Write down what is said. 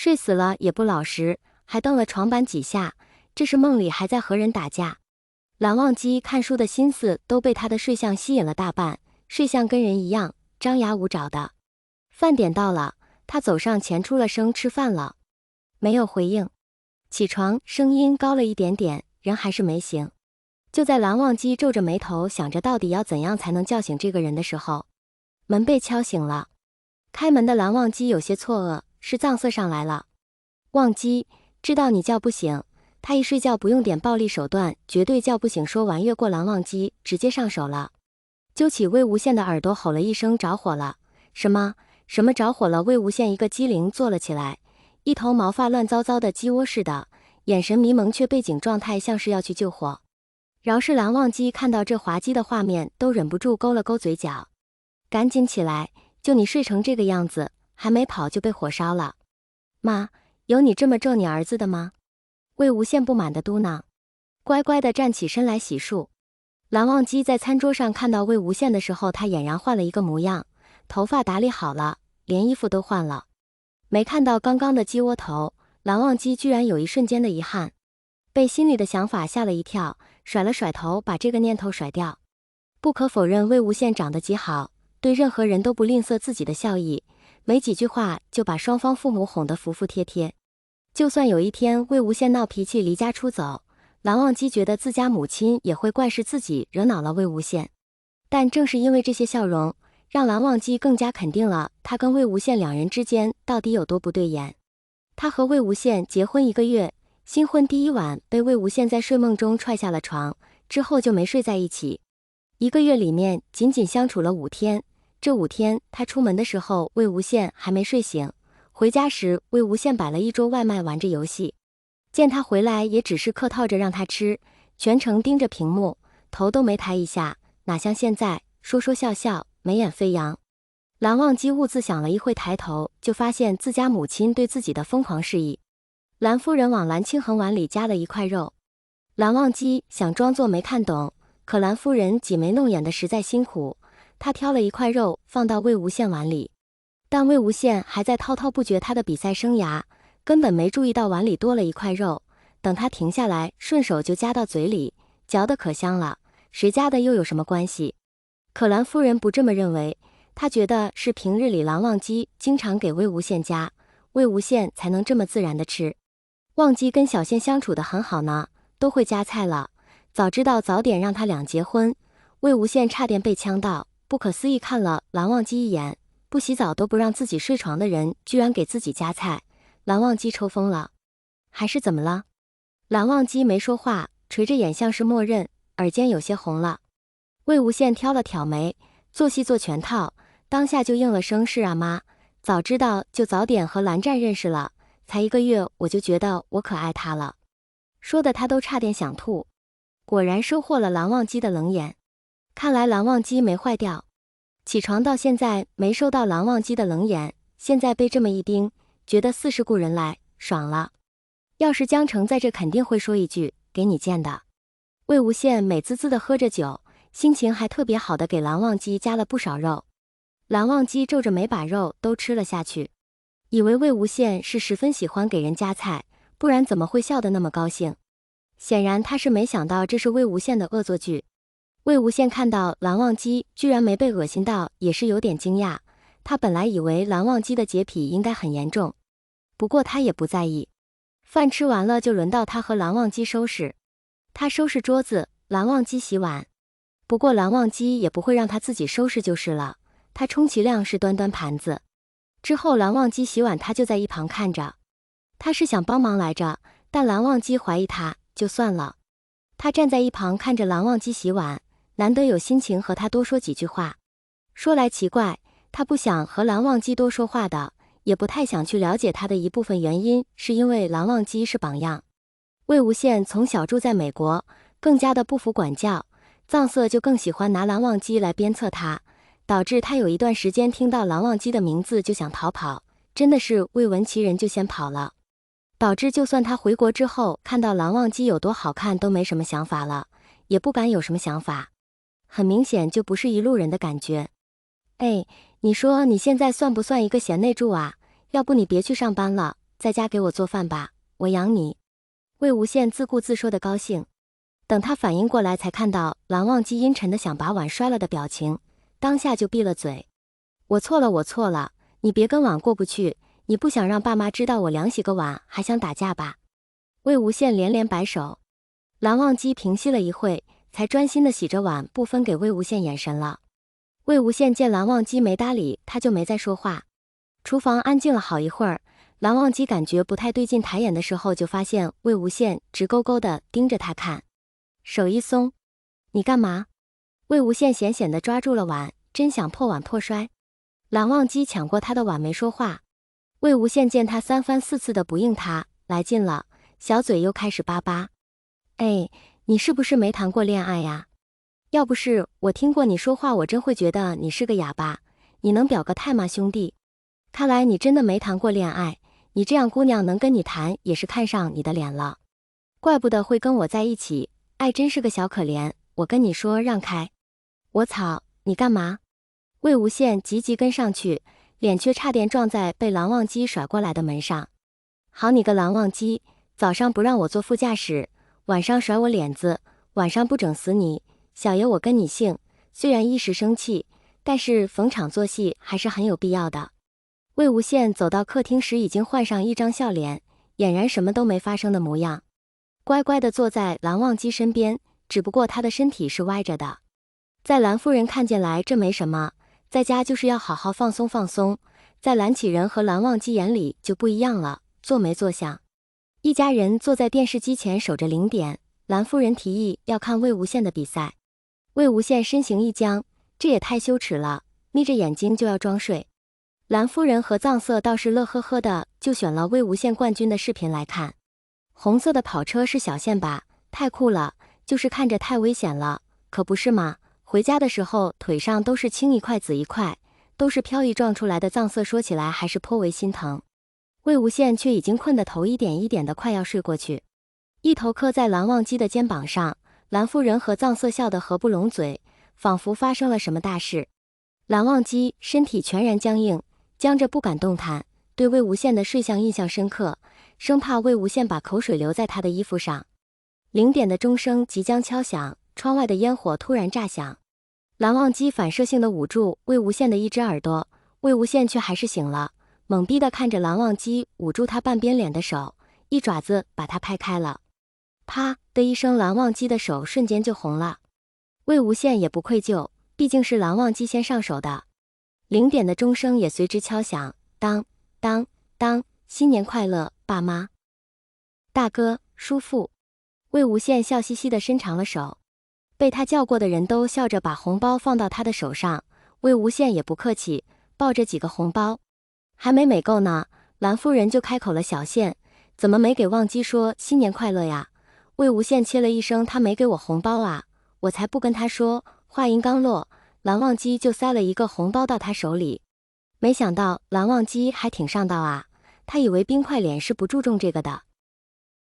睡死了也不老实，还蹬了床板几下，这是梦里还在和人打架。蓝忘机看书的心思都被他的睡相吸引了大半，睡相跟人一样，张牙舞爪的。饭点到了，他走上前出了声吃饭了，没有回应。起床，声音高了一点点，人还是没醒。就在蓝忘机皱着眉头想着到底要怎样才能叫醒这个人的时候，门被敲醒了。开门的蓝忘机有些错愕，是藏色上来了。忘机，知道你叫不醒，他一睡觉不用点暴力手段，绝对叫不醒。说完越过蓝忘机，直接上手了，揪起魏无羡的耳朵吼了一声着火了。什么着火了？魏无羡一个机灵坐了起来，一头毛发乱糟糟的鸡窝似的，眼神迷蒙却背景状态像是要去救火。饶是蓝忘机看到这滑稽的画面都忍不住勾了勾嘴角。赶紧起来，就你睡成这个样子，还没跑就被火烧了。妈，有你这么咒你儿子的吗？魏无羡不满地嘟囔。乖乖地站起身来洗漱。蓝忘机在餐桌上看到魏无羡的时候，他俨然换了一个模样，头发打理好了，连衣服都换了。没看到刚刚的鸡窝头，蓝忘机居然有一瞬间的遗憾，被心里的想法吓了一跳，甩了甩头把这个念头甩掉。不可否认，魏无羡长得极好，对任何人都不吝啬自己的笑意，没几句话就把双方父母哄得服服帖帖。就算有一天魏无羡闹脾气离家出走，蓝忘机觉得自家母亲也会怪是自己惹恼了魏无羡。但正是因为这些笑容，让蓝忘机更加肯定了他跟魏无羡两人之间到底有多不对眼。他和魏无羡结婚1个月，新婚第1晚被魏无羡在睡梦中踹下了床，之后就没睡在一起。1个月里面仅仅相处了5天，这5天他出门的时候魏无羡还没睡醒，回家时魏无羡摆了一桌外卖玩着游戏，见他回来也只是客套着让他吃，全程盯着屏幕，头都没抬一下，哪像现在说说笑笑，眉眼飞扬。蓝忘机兀自想了一会，抬头就发现自家母亲对自己的疯狂示意。蓝夫人往蓝清衡碗里夹了一块肉，蓝忘机想装作没看懂，可蓝夫人挤眉弄眼的实在辛苦，她挑了一块肉放到魏无羡碗里，但魏无羡还在滔滔不绝他的比赛生涯，根本没注意到碗里多了一块肉，等他停下来顺手就夹到嘴里，嚼得可香了，谁夹的又有什么关系？可蓝夫人不这么认为，她觉得是平日里蓝忘机经常给魏无羡夹，魏无羡才能这么自然的吃。忘机跟小羡相处得很好呢，都会夹菜了，早知道早点让他俩结婚。魏无羡差点被呛到，不可思议看了蓝忘机一眼，不洗澡都不让自己睡床的人居然给自己夹菜，蓝忘机抽风了，还是怎么了？蓝忘机没说话，垂着眼像是默认，耳尖有些红了。魏无羡挑了挑眉，做戏做全套，当下就应了声是啊妈，早知道就早点和蓝湛认识了，才1个月我就觉得我可爱他了。说的他都差点想吐，果然收获了蓝忘机的冷眼。看来蓝忘机没坏掉，起床到现在没收到蓝忘机的冷眼，现在被这么一盯，觉得似是故人来，爽了。要是江澄在这肯定会说一句给你见的。魏无羡美滋滋的喝着酒，心情还特别好的给蓝忘机加了不少肉。蓝忘机皱着眉把肉都吃了下去，以为魏无羡是十分喜欢给人夹菜，不然怎么会笑得那么高兴？显然他是没想到这是魏无羡的恶作剧。魏无羡看到蓝忘机居然没被恶心到，也是有点惊讶，他本来以为蓝忘机的洁癖应该很严重，不过他也不在意。饭吃完了就轮到他和蓝忘机收拾，他收拾桌子，蓝忘机洗碗。不过蓝忘机也不会让他自己收拾就是了，他充其量是端端盘子。之后蓝忘机洗碗，他就在一旁看着，他是想帮忙来着，但蓝忘机怀疑他，就算了。他站在一旁看着蓝忘机洗碗，难得有心情和他多说几句话。说来奇怪，他不想和蓝忘机多说话的，也不太想去了解他的一部分原因，是因为蓝忘机是榜样。魏无羡从小住在美国，更加的不服管教，藏色就更喜欢拿蓝忘机来鞭策他，导致他有一段时间听到蓝忘机的名字就想逃跑，真的是未闻其人就先跑了，导致就算他回国之后看到蓝忘机有多好看都没什么想法了，也不敢有什么想法，很明显就不是一路人的感觉。哎，你说你现在算不算一个贤内助啊？要不你别去上班了，在家给我做饭吧，我养你。魏无羡自顾自说的高兴。等他反应过来，才看到蓝忘机阴沉的想把碗摔了的表情，当下就闭了嘴。我错了，我错了，你别跟碗过不去，你不想让爸妈知道我凉洗个碗还想打架吧？魏无羡连连摆手。蓝忘机平息了一会，才专心的洗着碗，不分给魏无羡眼神了。魏无羡见蓝忘机没搭理他，就没再说话。厨房安静了好一会儿，蓝忘机感觉不太对劲，抬眼的时候就发现魏无羡直勾勾的盯着他看，手一松，你干嘛？魏无羡险险的抓住了碗，真想破碗破摔。蓝忘机抢过他的碗没说话。魏无羡见他三番四次的不应他，来劲了，小嘴又开始叭叭。哎，你是不是没谈过恋爱呀？要不是我听过你说话，我真会觉得你是个哑巴。你能表个态吗，兄弟？看来你真的没谈过恋爱，你这样姑娘能跟你谈也是看上你的脸了。怪不得会跟我在一起，爱真是个小可怜。我跟你说，让开。我操，你干嘛？魏无羡急急跟上去，脸却差点撞在被蓝忘机甩过来的门上。好你个蓝忘机，早上不让我坐副驾驶，晚上甩我脸子，晚上不整死你，小爷我跟你姓。虽然一时生气，但是逢场作戏还是很有必要的。魏无羡走到客厅时，已经换上一张笑脸，俨然什么都没发生的模样，乖乖地坐在蓝忘机身边，只不过他的身体是歪着的。在蓝夫人看见来，这没什么，在家就是要好好放松放松。在蓝启仁和蓝忘机眼里就不一样了，坐没坐相。一家人坐在电视机前守着0点，蓝夫人提议要看魏无羡的比赛。魏无羡身形一僵，这也太羞耻了，眯着眼睛就要装睡。蓝夫人和藏色倒是乐呵呵的，就选了魏无羡冠军的视频来看。红色的跑车是小羡吧？太酷了，就是看着太危险了，可不是吗？回家的时候腿上都是青一块紫一块，都是漂移撞出来的。藏色说起来还是颇为心疼。魏无羡却已经困得头一点一点的，快要睡过去，一头磕在蓝忘机的肩膀上。蓝夫人和藏色笑得合不拢嘴，仿佛发生了什么大事。蓝忘机身体全然僵硬，僵着不敢动弹，对魏无羡的睡相印象深刻，生怕魏无羡把口水留在他的衣服上。0点的钟声即将敲响，窗外的烟火突然炸响。蓝忘机反射性的捂住魏无羡的一只耳朵，魏无羡却还是醒了，懵逼的看着蓝忘机捂住他半边脸的手，一爪子把他拍开了。啪的一声，蓝忘机的手瞬间就红了。魏无羡也不愧疚，毕竟是蓝忘机先上手的。0点的钟声也随之敲响，当当当，新年快乐，爸妈、大哥、叔父。魏无羡笑嘻嘻的伸长了手，被他叫过的人都笑着把红包放到他的手上，魏无羡也不客气，抱着几个红包。还没美够呢，蓝夫人就开口了，小羡，怎么没给忘机说新年快乐呀？魏无羡切了一声，他没给我红包啊，我才不跟他说。话音刚落，蓝忘机就塞了一个红包到他手里。没想到蓝忘机还挺上道啊，他以为冰块脸是不注重这个的。